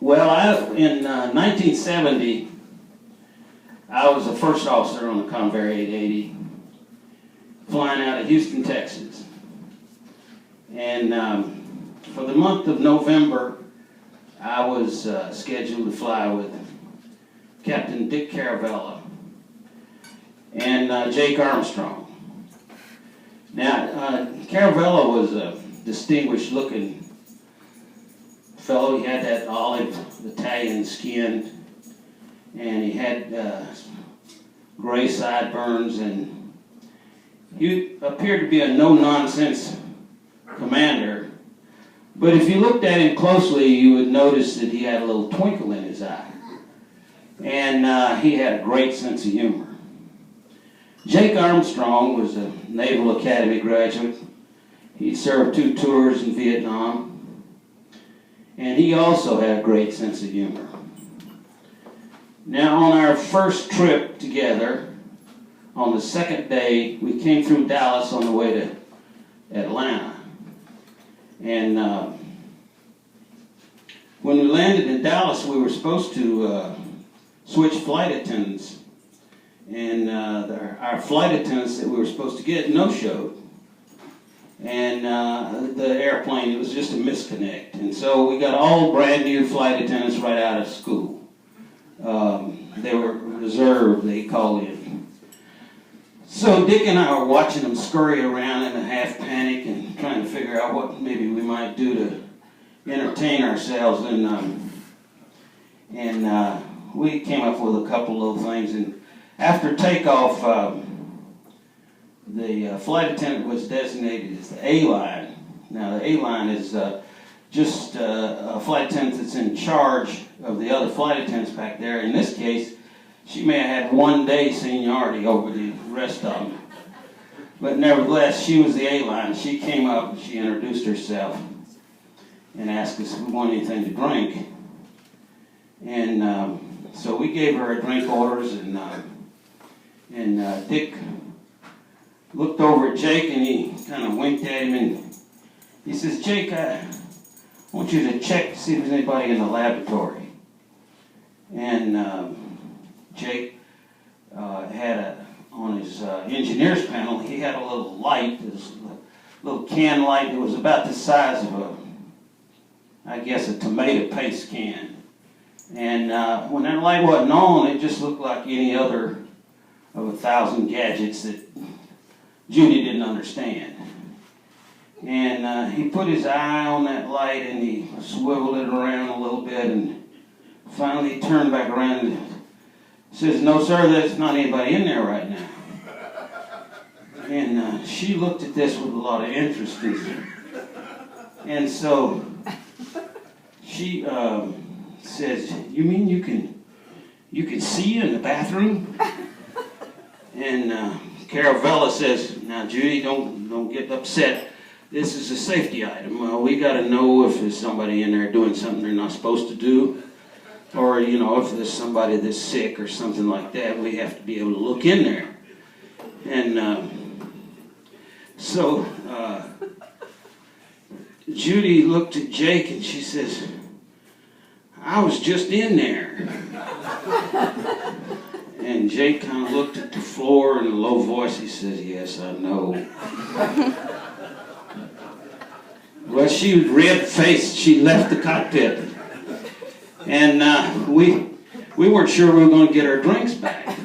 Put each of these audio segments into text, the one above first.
Well, in 1970, I was a first officer on the Convair 880, flying out of Houston, Texas. And for the month of November, I was scheduled to fly with Captain Dick Caravella and Jake Armstrong. Now, Caravella was a distinguished-looking fellow. He had that olive Italian skin, and he had gray sideburns, and he appeared to be a no-nonsense commander. But if you looked at him closely, you would notice that he had a little twinkle in his eye, and he had a great sense of humor. Jake Armstrong was a Naval Academy graduate. He served 2 tours in Vietnam, and he also had a great sense of humor. Now, on our first trip together, on the second day, we came through Dallas on the way to Atlanta. And when we landed in Dallas, we were supposed to switch flight attendants. And our flight attendants that we were supposed to get no-showed. And the airplane, it was just a misconnect. And so we got all brand new flight attendants right out of school. They were reserved, they called in. So Dick and I were watching them scurry around in a half panic and trying to figure out what maybe we might do to entertain ourselves. And we came up with a couple little things. And after takeoff, the flight attendant was designated as the A-line. Now, the A-line is just a flight attendant that's in charge of the other flight attendants back there. In this case, she may have had 1 day seniority over the rest of them. But nevertheless, she was the A-line. She came up, she introduced herself, and asked us if we wanted anything to drink. And so we gave her a drink orders, and Dick looked over at Jake, and he kind of winked at him, and he says, "Jake, I want you to check to see if there's anybody in the laboratory." And Jake had on his engineer's panel, he had a little light, this little can light that was about the size of I guess a tomato paste can. And when that light wasn't on, it just looked like any other of 1,000 gadgets that Judy didn't understand. And he put his eye on that light and he swiveled it around a little bit, and finally he turned back around and says, "No, sir, there's not anybody in there right now." And she looked at this with a lot of interest. And so she says, "You mean you can see in the bathroom?" And Caravella says, "Now, Judy, don't get upset. This is a safety item. We got to know if there's somebody in there doing something they're not supposed to do, or if there's somebody that's sick or something like that. We have to be able to look in there." And so Judy looked at Jake and she says, "I was just in there." And Jake kind of looked at the floor in a low voice. He says, "Yes, I know." Well, she was red-faced. She left the cockpit. And we weren't sure we were going to get our drinks back.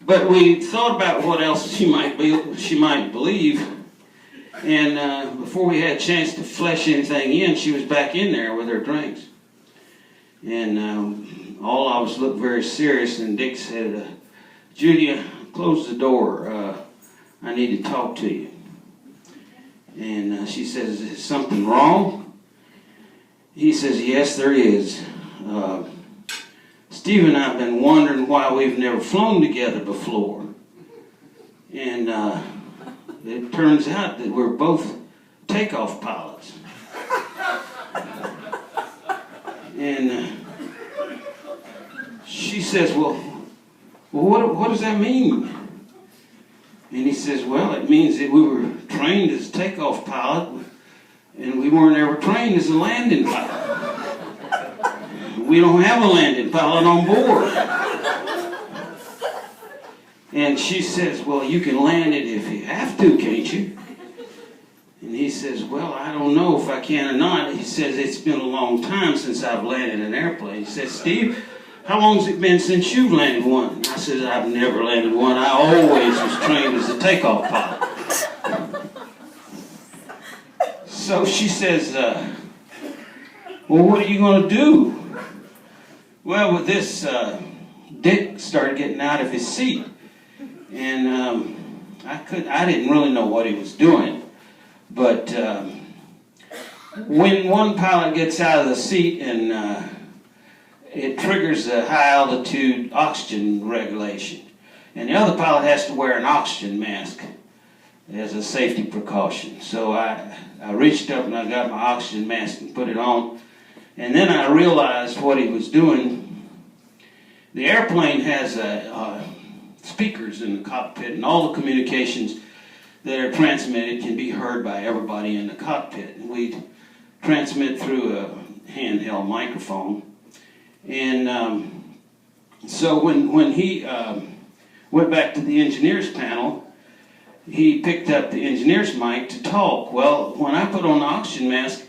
But we thought about what else she might believe. And before we had a chance to flesh anything in, she was back in there with her drinks. And all of us looked very serious, and Dick said, "Judy, close the door. I need to talk to you." And she says, "Is something wrong?" He says, "Yes, there is. Steve and I have been wondering why we've never flown together before. And it turns out that we're both takeoff pilots." And she says, well, what does that mean?" And he says, "Well, it means that we were trained as takeoff pilot And we weren't ever trained as a landing pilot. We don't have a landing pilot on board. And she says, well, you can land it if you have to, can't you? And he says, well, I don't know if I can or not. He says, it's been a long time since I've landed an airplane. He says, Steve, how long has it been since you've landed one? And I said, I've never landed one. I always was trained as a takeoff pilot. So she says, well, what are you going to do? Well, with this, Dick started getting out of his seat. And I didn't really know what he was doing. But when one pilot gets out of the seat and it triggers a high altitude oxygen regulation. And the other pilot has to wear an oxygen mask as a safety precaution. So I reached up and I got my oxygen mask and put it on. And then I realized what he was doing. The airplane has speakers in the cockpit, and all the communications that are transmitted can be heard by everybody in the cockpit. And we transmit through a handheld microphone. And so when he went back to the engineer's panel, he picked up the engineer's mic to talk. Well, when I put on the oxygen mask,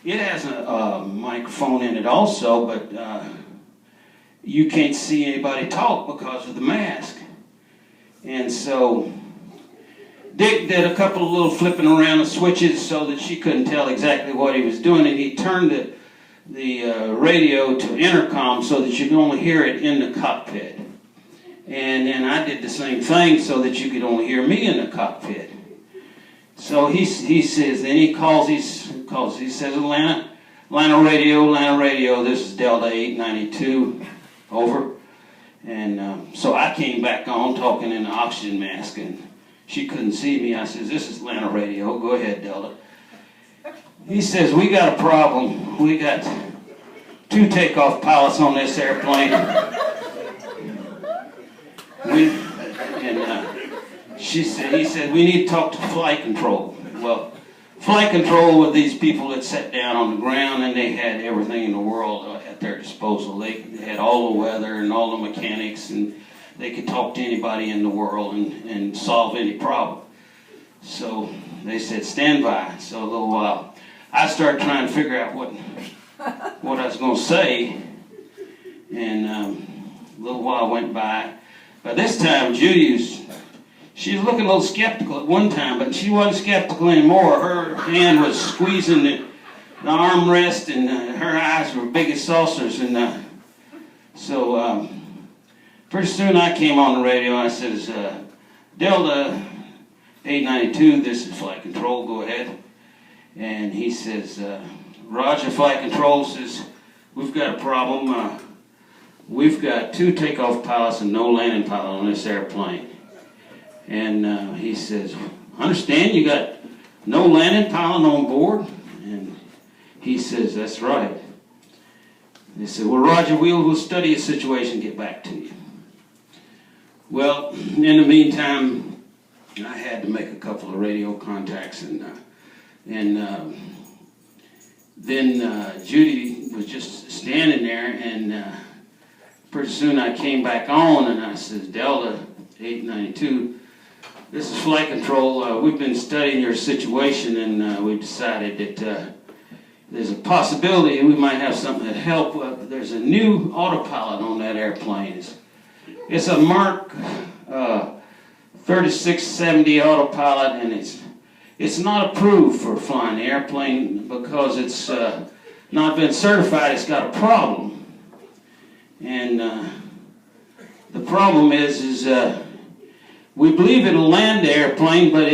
it has a microphone in it also, but you can't see anybody talk because of the mask. And so Dick did a couple of little flipping around the switches so that she couldn't tell exactly what he was doing, and he turned the radio to intercom so that you could only hear it in the cockpit. And then I did the same thing so that you could only hear me in the cockpit. So he says, then he calls, he says, Atlanta radio, this is Delta 892, over. And so I came back on talking in the oxygen mask, and she couldn't see me. I says, this is Atlanta radio, go ahead, Delta. He says, we got a problem. We got 2 takeoff pilots on this airplane. He said, we need to talk to flight control. Well, flight control were these people that sat down on the ground, and they had everything in the world at their disposal. They had all the weather and all the mechanics, and they could talk to anybody in the world and solve any problem. So they said, stand by. So a little while, I started trying to figure out what I was going to say, and a little while went by. By this time, she was looking a little skeptical at one time, but she wasn't skeptical anymore. Her hand was squeezing the armrest, and her eyes were big as saucers. And so pretty soon I came on the radio, and I says, Delta 892, this is flight control, go ahead. And he says, Roger, flight control, says, we've got a problem. We've got 2 takeoff pilots and no landing pilot on this airplane. And he says, understand you got no landing pilot on board? And he says, that's right. They said, well, Roger, we'll study the situation and get back to you. Well, in the meantime, I had to make a couple of radio contacts, and then Judy was just standing there, and pretty soon I came back on, and I says, Delta 892, this is flight control. We've been studying your situation, and we've decided that there's a possibility we might have something that help. There's a new autopilot on that airplane. It's a Mark 3670 autopilot, and it's not approved for flying the airplane because it's not been certified. It's got a problem, and the problem is we believe it'll land the airplane, but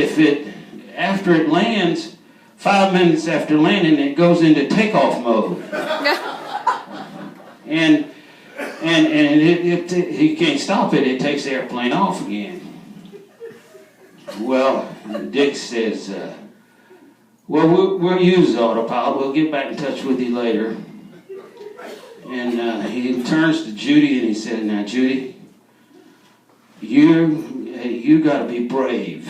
after it lands, 5 minutes after landing, it goes into takeoff mode. and he can't stop it. It takes the airplane off again. Well, Dick says, well, we'll use the autopilot. We'll get back in touch with you later. And he turns to Judy and he said, now, Judy, you got to be brave.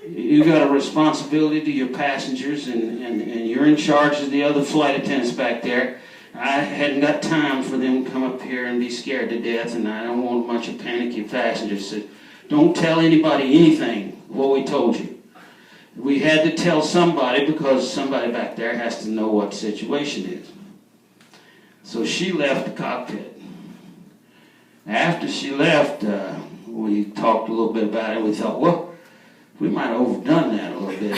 You got a responsibility to your passengers, and you're in charge of the other flight attendants back there. I hadn't got time for them to come up here and be scared to death, and I don't want a bunch of panicky passengers. So don't tell anybody anything what we told you. We had to tell somebody because somebody back there has to know what the situation is. So she left the cockpit. After she left, we talked a little bit about it. We thought, well, we might have overdone that a little bit.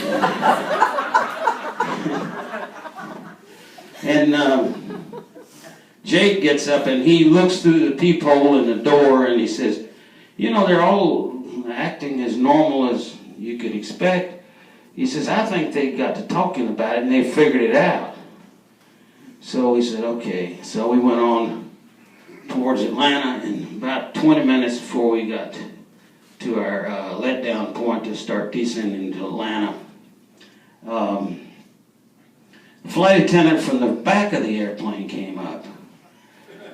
And Jake gets up and he looks through the peephole in the door and he says, you know, they're all acting as normal as you could expect. He says, I think they got to talking about it and they figured it out. So we said, okay. So we went on towards Atlanta, and about 20 minutes before we got to our letdown point to start descending to Atlanta, the flight attendant from the back of the airplane came up.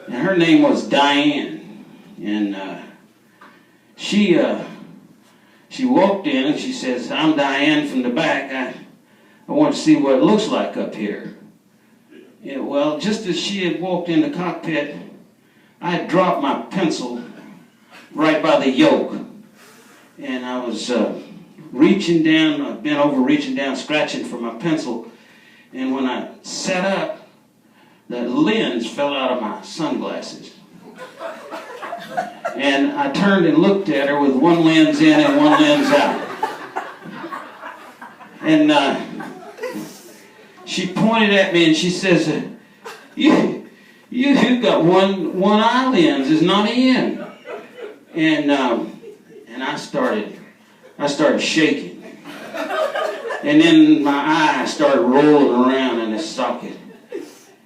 And her name was Diane. And she walked in and she says, I'm Diane from the back. I want to see what it looks like up here. Yeah, well, just as she had walked in the cockpit, I had dropped my pencil right by the yoke. And I was reaching down, I bent over reaching down, scratching for my pencil. And when I sat up, the lens fell out of my sunglasses. And I turned and looked at her with one lens in and one lens out. And she pointed at me and she says, you've got one eye lens is not in. And I started shaking. And then my eye started rolling around in the socket.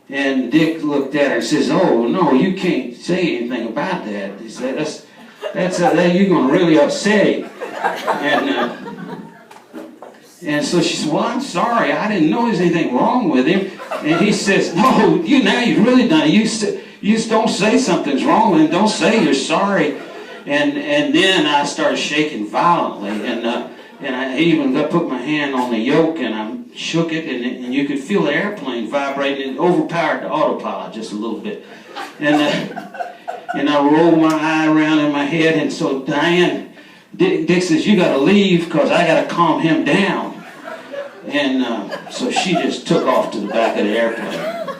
And Dick looked at her and says, oh, no, you can't say anything about that. He said, that's you're going to really upset him. And so she said, well, I'm sorry. I didn't know there was anything wrong with him. And he says, no, you've really done it. You just don't say something's wrong with him. Don't say you're sorry. And then I started shaking violently. And I even put my hand on the yoke and I shook it, and you could feel the airplane vibrating. It overpowered the autopilot just a little bit. And I rolled my eye around in my head, and so Dick says, you got to leave because I got to calm him down. And so she just took off to the back of the airplane.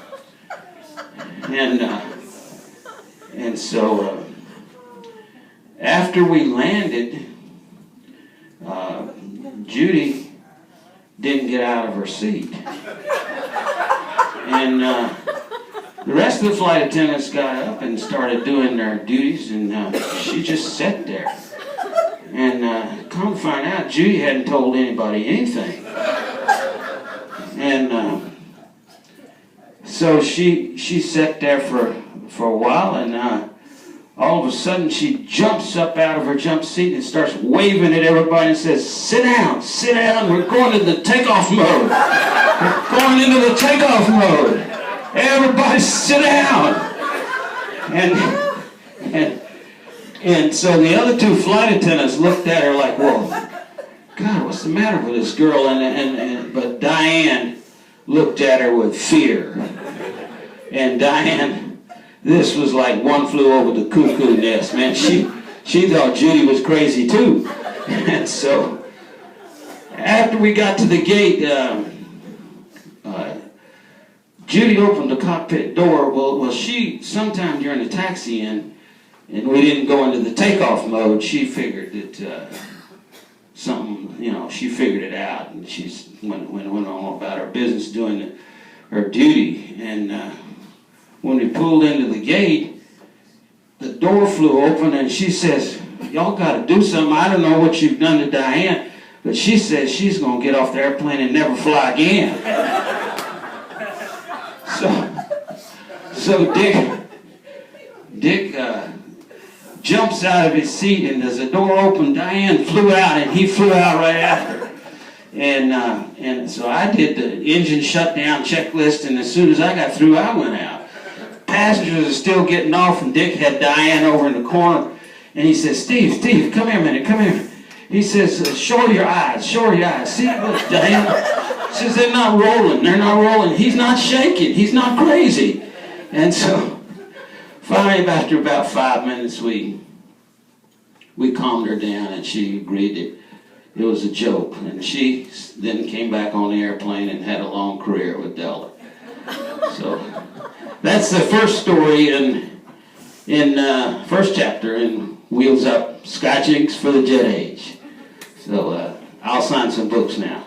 And so after we landed, Judy didn't get out of her seat. And the rest of the flight attendants got up and started doing their duties, and she just sat there. And come to find out, Judy hadn't told anybody anything. And so she sat there for a while, and all of a sudden she jumps up out of her jump seat and starts waving at everybody and says, sit down, we're going into the takeoff mode. We're going into the takeoff mode. Everybody sit down. And so the other two flight attendants looked at her like, well, God, what's the matter with this girl? But Diane looked at her with fear. And Diane, this was like one flew over the cuckoo nest, man. She thought Judy was crazy too. And so after we got to the gate, Judy opened the cockpit door. Well, she, sometime during the taxi-in, and we didn't go into the takeoff mode, she figured that she figured it out, and she went on about her business doing her duty. And when we pulled into the gate, the door flew open, and she says, y'all got to do something. I don't know what you've done to Diane, but she says she's going to get off the airplane and never fly again. So Dick jumps out of his seat, and as the door opened, Diane flew out, and he flew out right after her. And so I did the engine shutdown checklist, and as soon as I got through, I went out. Passengers are still getting off, and Dick had Diane over in the corner, and he says, Steve, come here a minute, come here. He says, show your eyes, show your eyes. See, look, Diana. He says, they're not rolling, they're not rolling. He's not shaking, he's not crazy. And so, finally, after about 5 minutes, we calmed her down, and she agreed that it was a joke. And she then came back on the airplane and had a long career with Delta. So, that's the first story in first chapter in Wheels Up, Sky Jinks for the Jet Age. So I'll sign some books now.